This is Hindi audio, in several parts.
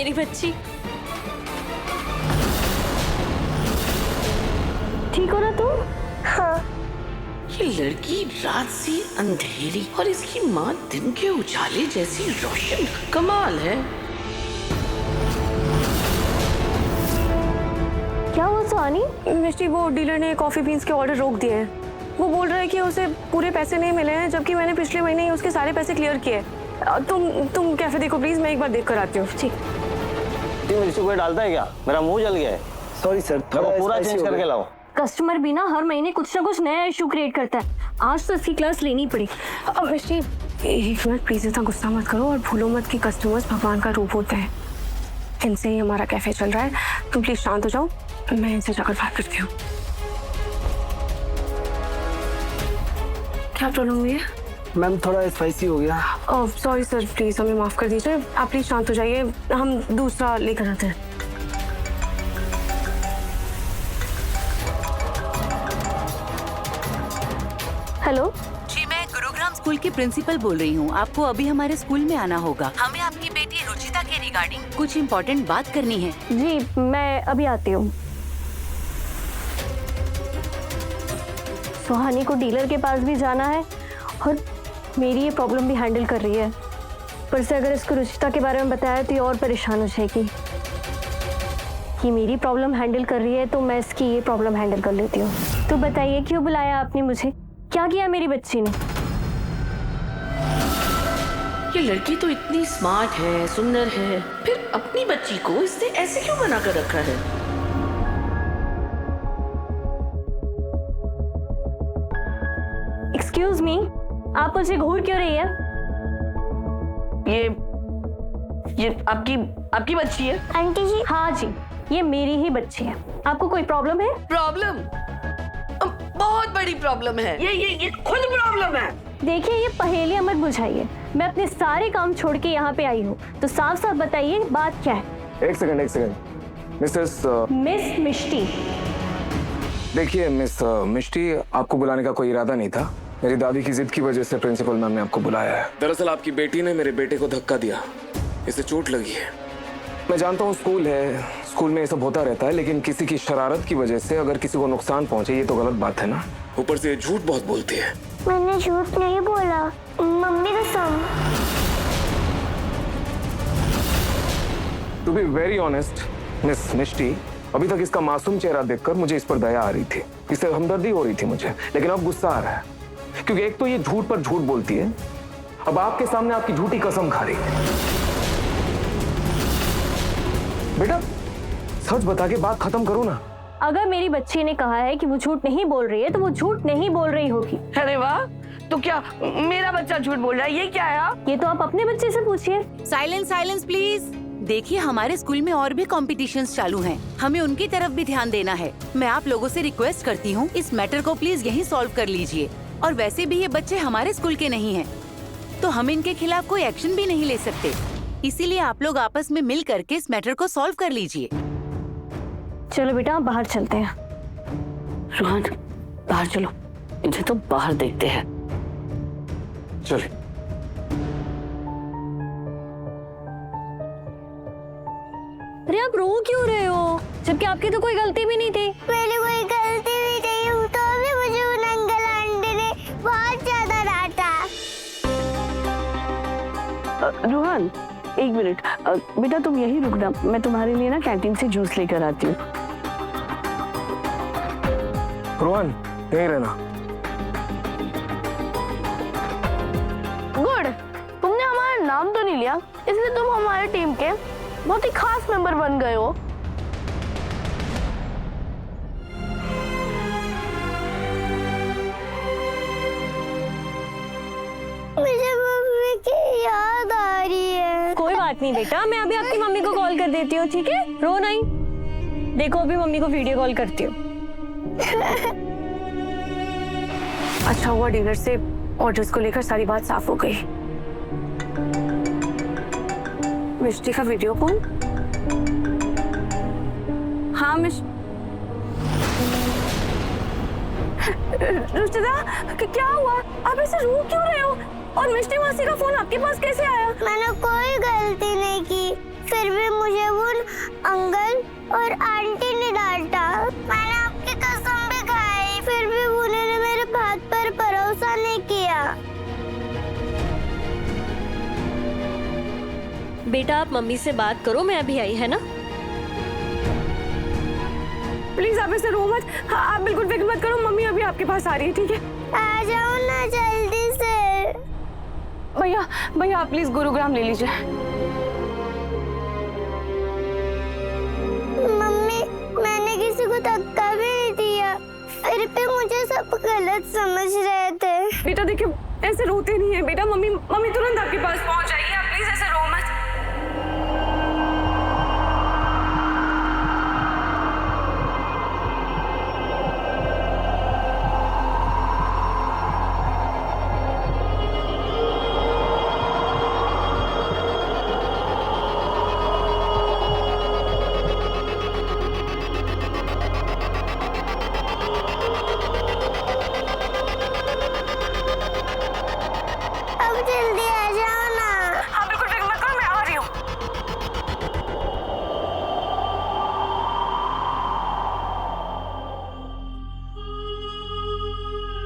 मेरी बच्ची। ठीक हो ना तू? हाँ। ये लड़की रात से अंधेरी और इसकी माँ दिन के उजाले जैसी रोशन। कमाल है। क्या हुआ सुहानी? मिष्टी, वो डीलर ने कॉफी बीन्स के ऑर्डर रोक दिए हैं। वो बोल रहा है कि उसे पूरे पैसे नहीं मिले हैं, जबकि मैंने पिछले महीने ही उसके सारे पैसे क्लियर किए। तुम कैफे देखो प्लीज, मैं एक बार देख कर आती हूँ। ठीक। मिर्ची कोई डालता है क्या? मेरा मुंह जल गया है। सॉरी सर, थोड़ा पूरा चेंज करके लाओ। कस्टमर भी ना हर महीने कुछ ना कुछ नया इशू क्रिएट करता है। आज तो इसकी क्लास लेनी पड़ी। अब मिष्टी, एक मिनट प्लीज, इतना गुस्सा मत करो और भूलो मत कि कस्टमर्स भगवान का रूप होते हैं। इनसे ही हमारा कैफे चल रहा है। तुम प्लीज शांत हो जाओ, मैं इनसे जाकर बात करती हूँ। क्या प्रॉब्लम हुई है? मैम थोड़ा स्पाइसी हो गया। ओह सॉरी सर, प्लीज हमें माफ कर दीजिए। आप प्लीज शांत हो जाइए, हम दूसरा लेकर आते हैं। हेलो जी, मैं गुरुग्राम स्कूल की प्रिंसिपल बोल रही हूँ। आपको अभी हमारे स्कूल में आना होगा। हमें आपकी बेटी रुचिता के रिगार्डिंग कुछ इम्पोर्टेंट बात करनी है। जी, मैं अभी आती हूँ। सुहानी को डीलर के पास भी जाना है और मेरी ये प्रॉब्लम भी हैंडल कर रही है। पर से अगर इसको रुचिता के बारे में बताया तो ये और परेशान हो जाएगी। कि मेरी प्रॉब्लम हैंडल कर रही है तो मैं इसकी ये प्रॉब्लम हैंडल कर लेती हूँ। तो बताइए क्यों बुलाया आपने मुझे? क्या किया मेरी बच्ची ने? ये लड़की तो इतनी स्मार्ट है, सुंदर है, फिर अपनी बच्ची को इसने ऐसे क्यों बना कर रखा है? एक्सक्यूज मी, आप मुझे घूर क्यों रही है? ये आपकी बच्ची है? आंटी जी। हाँ जी, ये मेरी ही बच्ची है। आपको कोई प्रॉब्लम है? प्रॉब्लम? बहुत बड़ी प्रॉब्लम है। ये खुद प्रॉब्लम है। देखिए, ये पहेलियां मत बुझाइए। मैं अपने सारे काम छोड़ के यहाँ पे आई हूँ, तो साफ साफ बताइए बात क्या है। एक सेकंड मिस मिष्टी। देखिए मिस मिष्टी, आपको बुलाने का कोई इरादा नहीं था। मेरी दादी की जिद की वजह से प्रिंसिपल मैम ने आपको बुलाया है। दरअसल आपकी बेटी ने मेरे बेटे को धक्का दिया, इसे चोट लगी है। मैं जानता हूँ स्कूल है, स्कूल में ये सब होता रहता है, लेकिन किसी की शरारत की वजह से अगर किसी को नुकसान पहुंचे ये तो गलत बात है ना। ऊपर से झूठ बहुत बोलती है। मैंने झूठ नहीं बोला, मम्मी कसम। To be very honest miss Mishti, अभी तक इसका मासूम चेहरा देखकर मुझे इस पर दया आ रही थी, इससे हमदर्दी हो रही थी मुझे, लेकिन अब गुस्सा आ रहा है क्योंकि एक तो ये झूठ पर झूठ बोलती है, अब आपके सामने आपकी झूठी कसम खा रही है। बेटा सच बता के बात खत्म करो ना। अगर मेरी बच्ची ने कहा है कि वो झूठ नहीं बोल रही है तो वो झूठ नहीं बोल रही होगी। अरे वाह, तो क्या मेरा बच्चा झूठ बोल रहा है? ये क्या है? ये तो आप अपने बच्चे से पूछिए। Silence silence please. देखिए, हमारे स्कूल में और भी कॉम्पिटिशन्स चालू हैं। हमें उनकी तरफ भी ध्यान देना है। मैं आप लोगों से रिक्वेस्ट करती हूँ, इस मैटर को प्लीज यहीं सॉल्व कर लीजिए। और वैसे भी ये बच्चे हमारे स्कूल के नहीं हैं, तो हम इनके खिलाफ कोई एक्शन भी नहीं ले सकते। इसीलिए आप लोग आपस में मिल करके इस मैटर को सॉल्व कर लीजिए। चलो बेटा, बाहर चलते हैं। रोहन, बाहर चलो, इन्हें तो बाहर देखते हैं। चलिए। अरे आप रो क्यों रहे हो, जबकि आपकी तो कोई गलती भी नहीं थी। मेरी कोई गलती भी नहीं है, तो भी मुझे उन अंकल आंटी ने बहुत ज्यादा डांटा। रोहन, एक मिनट बेटा, तुम यहीं रुकना, मैं तुम्हारे लिए ना कैंटीन से जूस लेकर आती हूँ। रोहन यहीं रहना। गुड, तुमने हमारा नाम तो नहीं लिया, इसलिए तुम हमारे टीम के बहुत ही खास मेंबर बन गए हो। मुझे मम्मी की याद आ रही है। कोई बात नहीं बेटा, मैं अभी आपकी मम्मी को कॉल कर देती हूँ, ठीक है? रो नहीं। देखो, अभी मम्मी को वीडियो कॉल करती हूँ। अच्छा हुआ डीलर से ऑर्डर्स को लेकर सारी बात साफ हो गई। मिष्टी का वीडियो कॉल? हाँ रुचिता, क्या हुआ? आप ऐसे रो क्यों रहे हो? और मिष्टी मासी का फोन आपके पास कैसे आया? मैंने कोई गलती नहीं की, फिर भी मुझे उन अंकल और आंटी ने डांटा। मैंने आपकी कसम भी खाई, फिर भी उन्होंने मेरे बात पर भरोसा नहीं किया। बेटा आप मम्मी से बात करो, मैं अभी आई, है ना? प्लीज आप ऐसे रो मत। हाँ, आप बिल्कुल फिक्र मत करो, मम्मी अभी आपके पास आ रही है, ठीक है? आ जाओ ना जल्दी से। भैया भैया आप प्लीज गुरुग्राम ले लीजिए। मम्मी मैंने किसी को धक्का भी नहीं दिया, फिर भी मुझे सब गलत समझ रहे थे। बेटा देखिए ऐसे रोते नहीं है बेटा, मम्मी तुरंत आपके पास पहुंच जाएगी, आप प्लीज ऐसे रो मत। अब जल्दी आ जाओ ना। हाँ बिल्कुल फिक्र मत करो, मैं आ रही हूँ।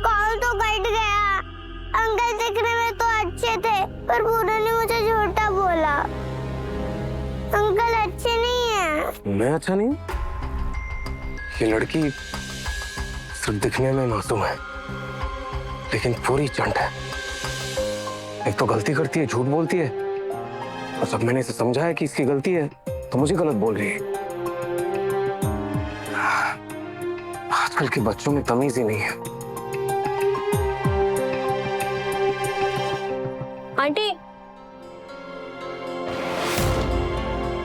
कॉल तो कट गया। अंकल दिखने में तो अच्छे थे, पर उन्होंने मुझे झूठा बोला। अंकल अच्छे नहीं है। मैं अच्छा नहीं हूं? ये लड़की सिर्फ दिखने में मासूम है, लेकिन पूरी चंट है। एक तो गलती करती है, झूठ बोलती है, और जब मैंने इसे समझाया कि इसकी गलती है तो मुझे गलत बोल रही है। आजकल के बच्चों में तमीज ही नहीं है। आंटी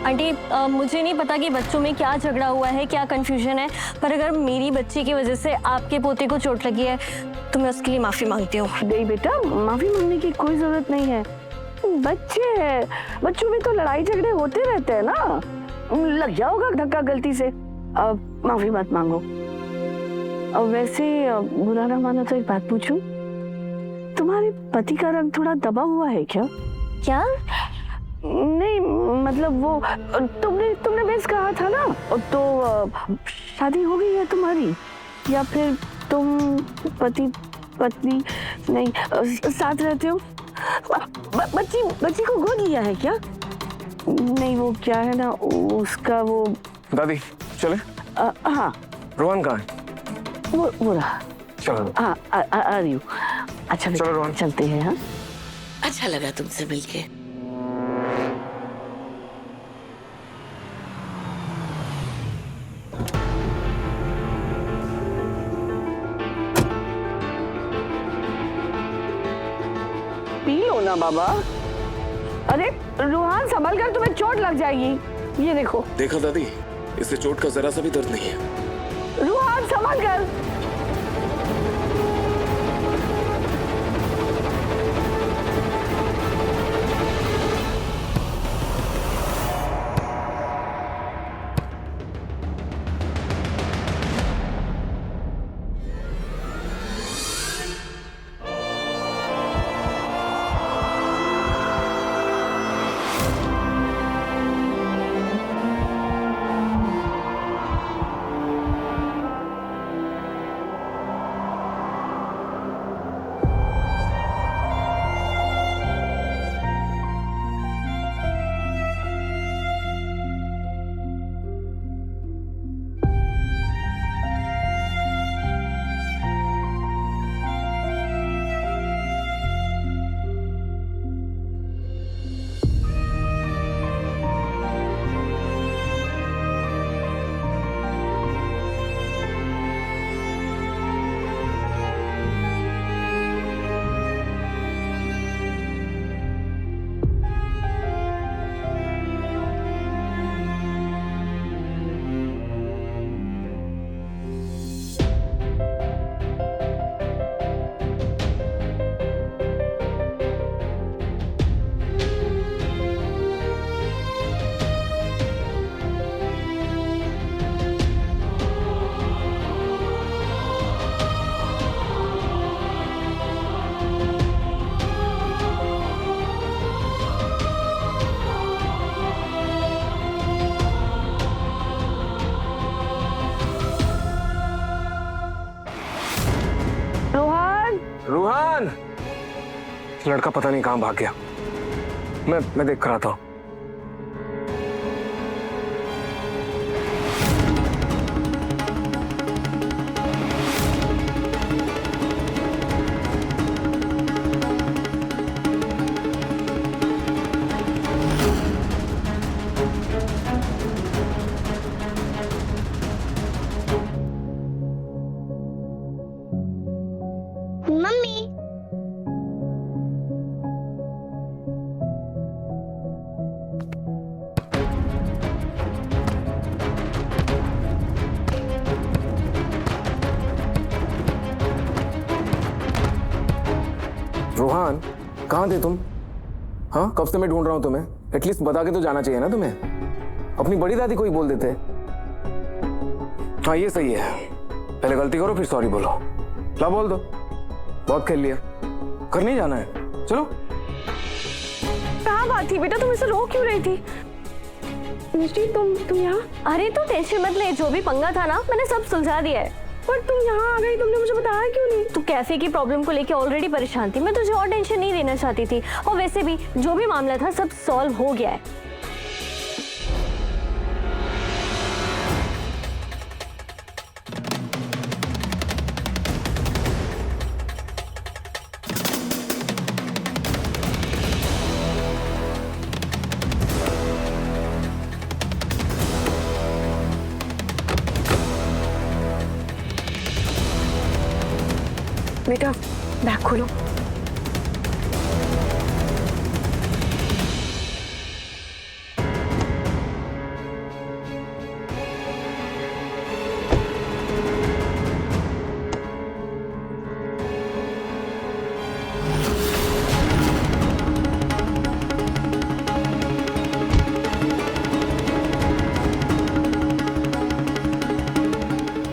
आंटी मुझे नहीं पता कि बच्चों में क्या झगड़ा हुआ है, क्या कंफ्यूजन है, पर अगर मेरी बच्ची की वजह से आपके पोते को चोट लगी है तो मैं उसके लिए माफी मांगती हूँ। नहीं बेटा, माफी मांगने की कोई जरूरत नहीं है। बच्चे हैं, बच्चों में तो लड़ाई झगड़े होते रहते हैं ना। लग जाओगा धक्का गलती से, अब माफी मत मांगो। अब वैसे बुरा ना मानो तो एक बात पूछूं, तुम्हारे पति का रंग थोड़ा दबा हुआ है क्या? क्या? नहीं मतलब वो तुमने बेस कहा था ना, तो शादी हो गई है तुम्हारी, या फिर तुम पति पत्नी नहीं साथ रहते हो? बच्ची को गोद लिया है क्या? नहीं वो क्या है ना, उसका वो दादी चले। हाँ रोहन कहाँ है? वो रहा। चलो। हाँ आ रही हूँ। अच्छा चलो रोहन, चलते हैं। हाँ अच्छा लगा तुमसे मिलके। पी लो ना बाबा। अरे रूहान संभल कर, तुम्हें चोट लग जाएगी। ये देखो। देखा दादी, इससे चोट का जरा सा भी दर्द नहीं है। रूहान संभल कर। रूहान, लड़का पता नहीं कहां भाग गया। मैं देख कर आता हूं। मम्मी रोहान, कहाँ थे तुम? हाँ, कब से मैं ढूंढ रहा हूँ तुम्हें। एटलीस्ट बता के तो जाना चाहिए ना तुम्हें। अपनी बड़ी दादी को ही बोल देते। हाँ, ये सही है। पहले गलती करो फिर सॉरी बोलो। ला बोल दो, बहुत खेल लिया, घर नहीं जाना है, चलो। क्या बात थी बेटा, तुम इसे रो क्यों रही थी? मिष्टी तुम यहाँ? अरे तू टेंशन मत ले, जो भी पंगा था ना मैंने सब सुलझा दिया है। पर तुम यहाँ आ गई, तुमने मुझे बताया क्यों नहीं? तू कैफे की प्रॉब्लम को लेके ऑलरेडी परेशान थी, मैं तुझे और टेंशन नहीं देना चाहती थी। और वैसे भी जो भी मामला था सब सॉल्व हो गया है। बेटा बैग खोलो।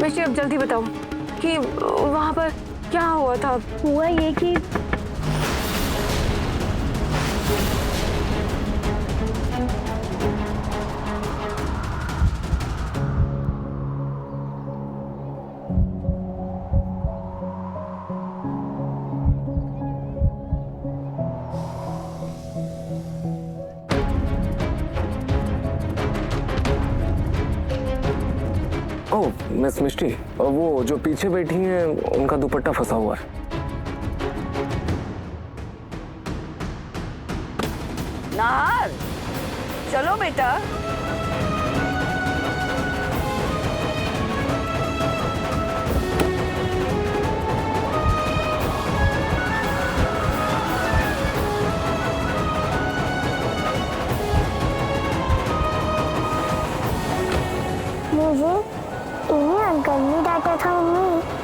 मिष्टी अब जल्दी बताओ कि वहां पर क्या हुआ था? हुआ ये कि ओह मिस मिष्टी, वो जो पीछे बैठी हैं उनका दुपट्टा फंसा हुआ है। नार, चलो बेटा। मुझे तुम्हें अंकल ने डांटा था मम्मी।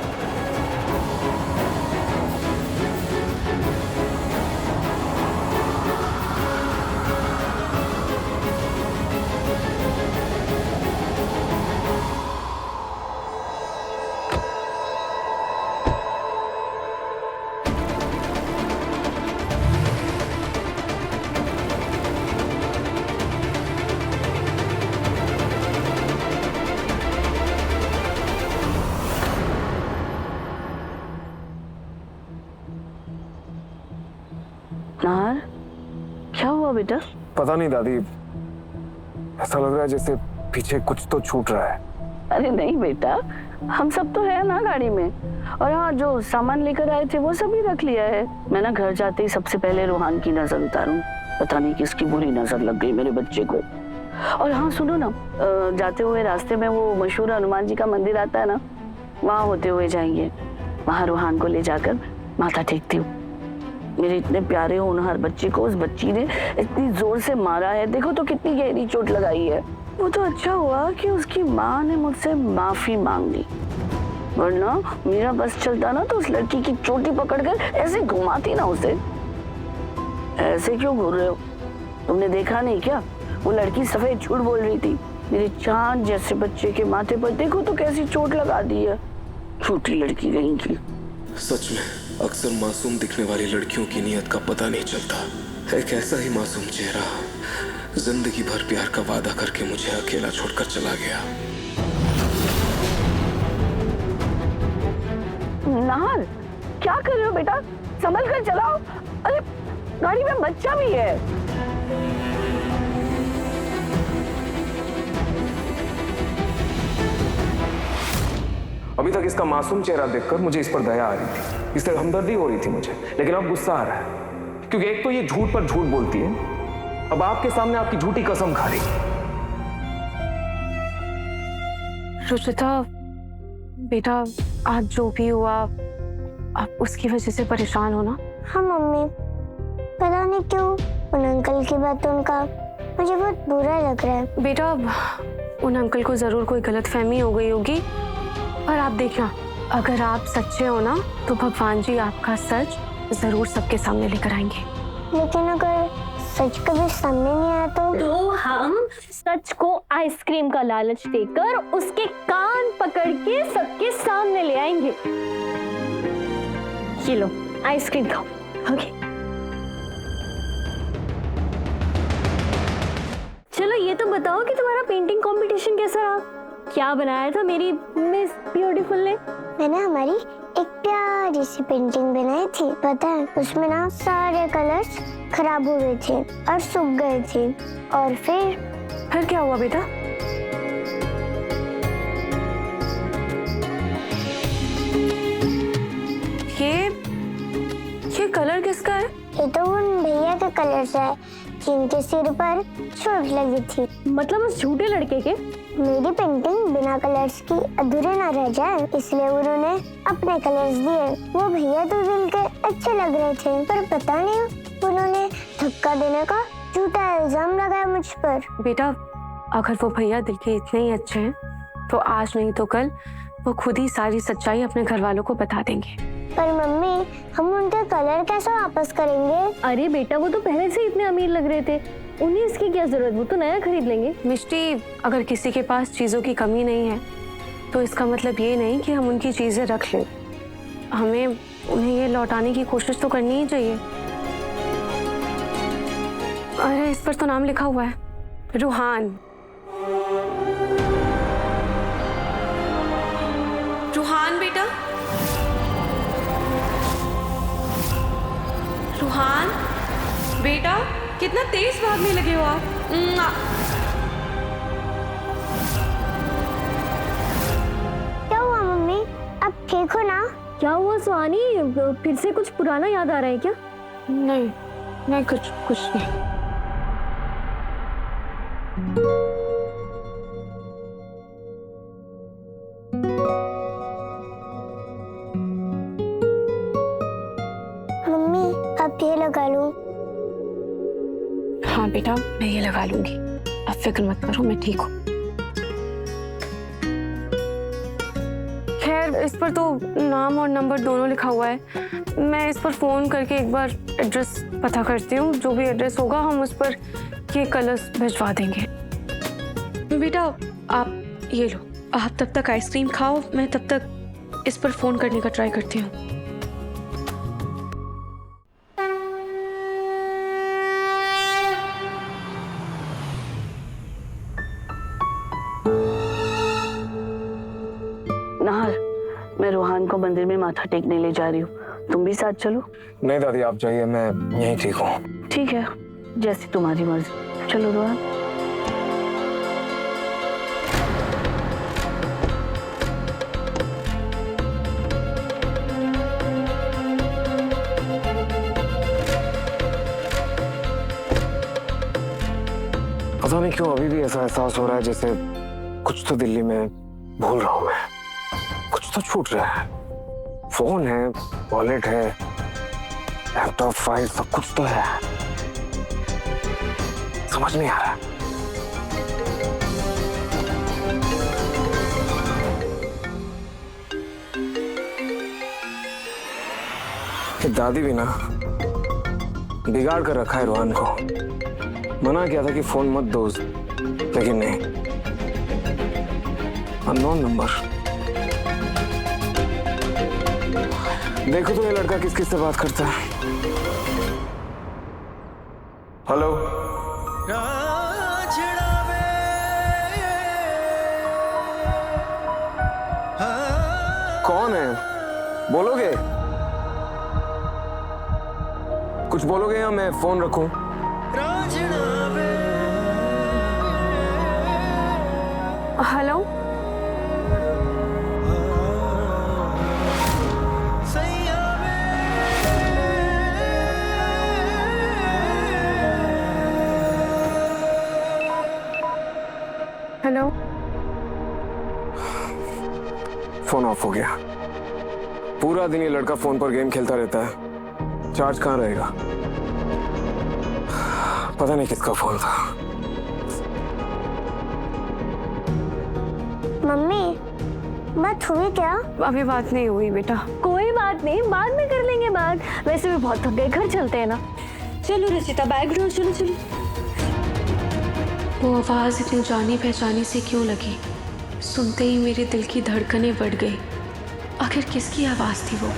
नार, क्या हुआ बेटा? पता नहीं दादी, ऐसा लग रहा है जैसे पीछे कुछ तो छूट रहा है। अरे नहीं बेटा, हम सब तो है ना गाड़ी में। और हाँ, जो सामान लेकर आए थे वो सभी रख लिया है। मैं ना घर जाते ही सबसे पहले रूहान की नजर उतारूं। पता नहीं किसकी बुरी नजर लग गई मेरे बच्चे को। और हाँ सुनो ना, जाते हुए रास्ते में वो मशहूर हनुमान जी का मंदिर आता है ना, वहाँ होते हुए जाएंगे। वहाँ रूहान को ले जाकर माथा टेकती हूँ। मेरे इतने प्यारे होनहार बच्चे को उस बच्ची ने इतनी जोर से मारा है, देखो तो कितनी गहरी चोट लगाई है। वो तो अच्छा हुआ कि उसकी माँ ने मुझसे माफी मांग ली, वरना मेरा बस चलता ना तो उस लड़की की चोटी पकड़कर ऐसे घुमाती ना उसे। ऐसे क्यों घूर रहे हो? तुमने देखा नहीं क्या? वो लड़की सफेद झूठ बोल रही थी। मेरे चांद जैसे बच्चे के माथे पर देखो तो कैसी चोट लगा दी है। छोटी लड़की कहीं की। सच में अक्सर मासूम दिखने वाली लड़कियों की नीयत का पता नहीं चलता। एक ऐसा ही मासूम चेहरा जिंदगी भर प्यार का वादा करके मुझे अकेला छोड़कर चला गया। नार, क्या कर रहे हो बेटा? संभल कर चलाओ। अरे गाड़ी में बच्चा भी है। अभी तक इसका मासूम चेहरा देखकर मुझे इस पर दया आ रही थी, इससे हमदर्दी हो रही थी मुझे, लेकिन अब गुस्सा आ रहा है क्योंकि एक तो ये झूठ पर झूठ बोलती है, अब आपके सामने आपकी झूठी कसम खा रही है। रुचिता बेटा, आज जो भी हुआ आप उसकी वजह से परेशान हो ना? हाँ मम्मी, पता नहीं क्यों उन अंकल की बातों का मुझे बहुत बुरा लग रहा है। बेटा उन अंकल को जरूर कोई गलतफहमी हो गई होगी, पर आप देखना अगर आप सच्चे हो ना तो भगवान जी आपका सच जरूर सबके सामने लेकर आएंगे। लेकिन अगर सच कभी सामने नहीं आया तो हम सच को आइसक्रीम का लालच देकर उसके कान पकड़ के सबके सामने ले आएंगे। ये लो आइसक्रीम खाओ। ओके चलो ये तो बताओ कि तुम्हारा पेंटिंग कंपटीशन कैसा रहा? क्या बनाया था मेरी मिस ब्यूटीफुल ने? मैंने हमारी एक प्यारी सी पेंटिंग बनाई थी। पता है उसमें ना सारे कलर्स खराब हो गए थे और सूख गए थे। और फिर क्या हुआ बेटा? ये कलर किसका है? ये तो उन भैया के कलर्स है जिनके सिर पर चोट लगी थी। मतलब उस झूठे लड़के के? मेरी पेंटिंग बिना कलर्स की अधूरे ना रह जाए, इसलिए उन्होंने अपने कलर्स दिए। वो भैया तो दिल के अच्छे लग रहे थे, पर पता नहीं उन्होंने धक्का देने का झूठा इल्जाम लगाया मुझ पर। बेटा अगर वो भैया दिल के इतने ही अच्छे हैं तो आज नहीं तो कल वो खुद ही सारी सच्चाई अपने घर वालों को बता देंगे। पर मम्मी हम उनके कलर कैसे वापस करेंगे? अरे बेटा वो तो पहले से इतने अमीर लग रहे थे, उन्हें इसकी क्या जरूरत, वो तो नया खरीद लेंगे। मिष्टी अगर किसी के पास चीजों की कमी नहीं है तो इसका मतलब ये नहीं कि हम उनकी चीजें रख लें। हमें उन्हें ये लौटाने की कोशिश तो करनी ही चाहिए। अरे इस पर तो नाम लिखा हुआ है रूहान। रूहान बेटा, रूहान बेटा, कितना तेज भागने लगे हो आप। क्या हुआ मम्मी, अब ठीक हो ना? क्या हुआ सुहानी, फिर से कुछ पुराना याद आ रहा है क्या? नहीं नहीं कुछ नहीं। मम्मी अब ये लगा लूं? हाँ बेटा मैं ये लगा लूंगी, अब फिक्र मत करो, मैं ठीक हूँ। खैर इस पर तो नाम और नंबर दोनों लिखा हुआ है, मैं इस पर फोन करके एक बार एड्रेस पता करती हूँ। जो भी एड्रेस होगा हम उस पर ये कलर्स भिजवा देंगे। बेटा आप ये लो, आप तब तक आइसक्रीम खाओ, मैं तब तक इस पर फोन करने का ट्राई करती हूँ। नाहर, मैं रूहान को मंदिर में माथा टेकने ले जा रही हूँ, तुम भी साथ चलो। नहीं दादी आप जाइए, मैं यहीं ठीक हूँ। ठीक है, जैसी तुम्हारी मर्जी। चलो रूहान। पता नहीं क्यों अभी भी ऐसा एहसास हो रहा है जैसे कुछ तो दिल्ली में भूल रहा हूं मैं, कुछ तो छूट रहा है। फोन है, वॉलेट है, लैपटॉप, फाइल, सब कुछ तो है, समझ नहीं आ रहा। दादी भी ना बिगाड़ कर रखा है रूहान को। मना किया था कि फोन मत दो, लेकिन नहीं, अननोन नंबर। देखो तो ये लड़का किस किस से बात करता है। हेलो, कौन है, बोलोगे? कुछ बोलोगे या मैं फोन रखूं? Hello, hello. फोन ऑफ हो गया। पूरा दिन ये लड़का फोन पर गेम खेलता रहता है, चार्ज कहाँ रहेगा? पता नहीं किसका फोन था। मम्मी, बात हुई क्या? अभी बात नहीं हुई बेटा। कोई बात नहीं, बाद में कर लेंगे बात। वैसे भी बहुत थक गए, घर चलते हैं ना। चलो रचिता, बैग ढो, चलो चलो। वो आवाज़ इतनी जानी पहचानी से क्यों लगी? सुनते ही मेरे दिल की धड़कनें बढ़ गई। आखिर किसकी आवाज़ थी वो?